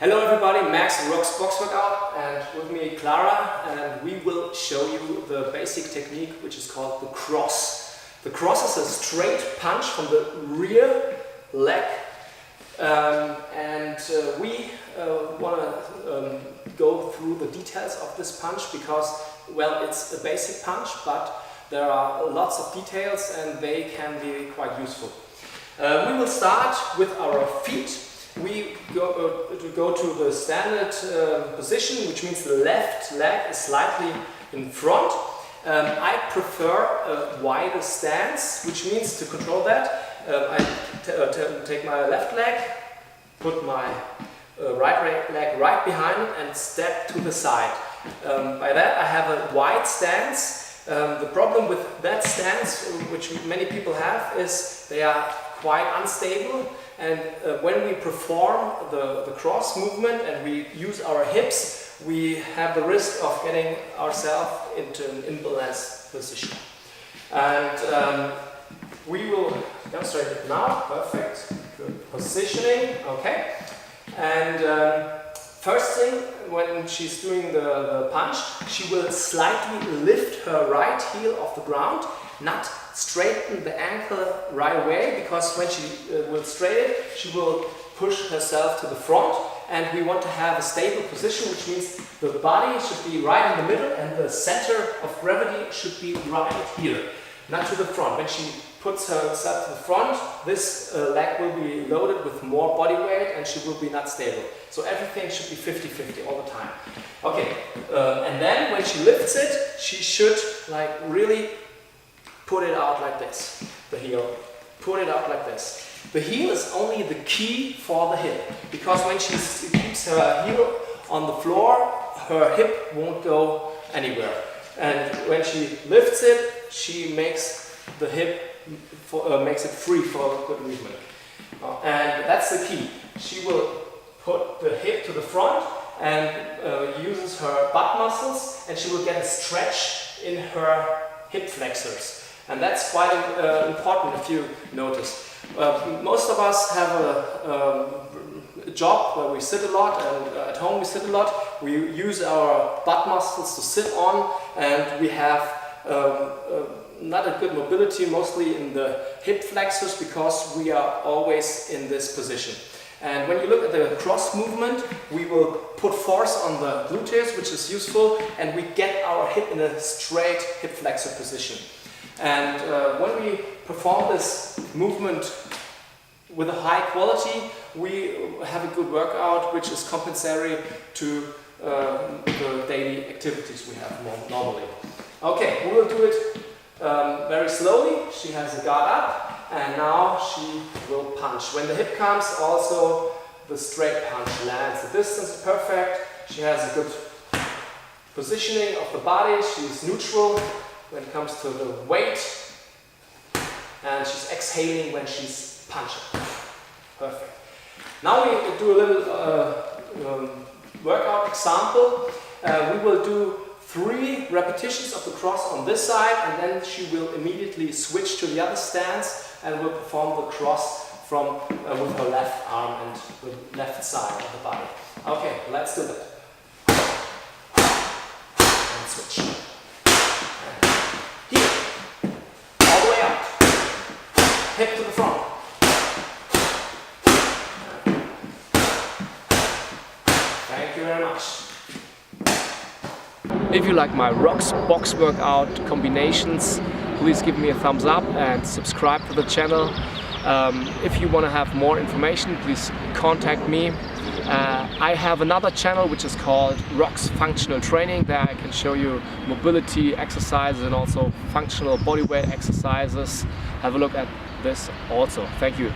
Hello everybody, Max and ROXX Boxworkout, and with me Clara, and we will show you the basic technique which is called the cross. The cross is a straight punch from the rear leg, we want to go through the details of this punch because, well, it's a basic punch, but there are lots of details and they can be quite useful. We will start with our feet. We go to the standard position, which means the left leg is slightly in front. I prefer a wider stance, which means to control that, I take my left leg, put my right leg right behind it and step to the side. By that I have a wide stance. The problem with that stance, which many people have, is they are quite unstable, and when we perform the cross movement and we use our hips, we have the risk of getting ourselves into an imbalanced position. And we will demonstrate it now. Perfect. Good positioning. Okay. And first thing, when she's doing the punch, she will slightly lift her right heel off the ground, not straighten the ankle right away, because when she will straighten it, she will push herself to the front, and we want to have a stable position, which means the body should be right in the middle and the center of gravity should be right here, not to the front. When she puts herself to the front, this leg will be loaded with more body weight and she will be not stable. So everything should be 50-50 all the time. Okay, and then when she lifts it, she should really put it out like this, the heel. Put it out like this. The heel is only the key for the hip, because when she keeps her heel on the floor, her hip won't go anywhere. And when she lifts it, she makes the hip, makes it free for good movement. And that's the key. She will put the hip to the front and uses her butt muscles, and she will get a stretch in her hip flexors. And that's quite important if you notice. Most of us have a job where we sit a lot, and at home we sit a lot. We use our butt muscles to sit on, and we have not a good mobility, mostly in the hip flexors, because we are always in this position. And when you look at the cross movement, we will put force on the gluteus, which is useful, and we get our hip in a straight hip flexor position. And when we perform this movement with a high quality, we have a good workout which is compensatory to the daily activities we have normally. Okay, we will do it very slowly. She has a guard up, and now she will punch. When the hip comes, also the straight punch lands. The distance is perfect. She has a good positioning of the body. She's neutral when it comes to the weight, and she's exhaling when she's punching. Perfect. Now we do a little workout example. We will do 3 repetitions of the cross on this side, and then she will immediately switch to the other stance and will perform the cross from with her left arm and the left side of the body. Okay, let's do that. And switch. Here, all the way out, hip to the front. Thank you very much. If you like my ROXX box workout combinations, please give me a thumbs up and subscribe to the channel. If you want to have more information, please contact me. I have another channel which is called ROXX Functional Training. There I can show you mobility exercises and also functional bodyweight exercises. Have a look at this also. Thank you.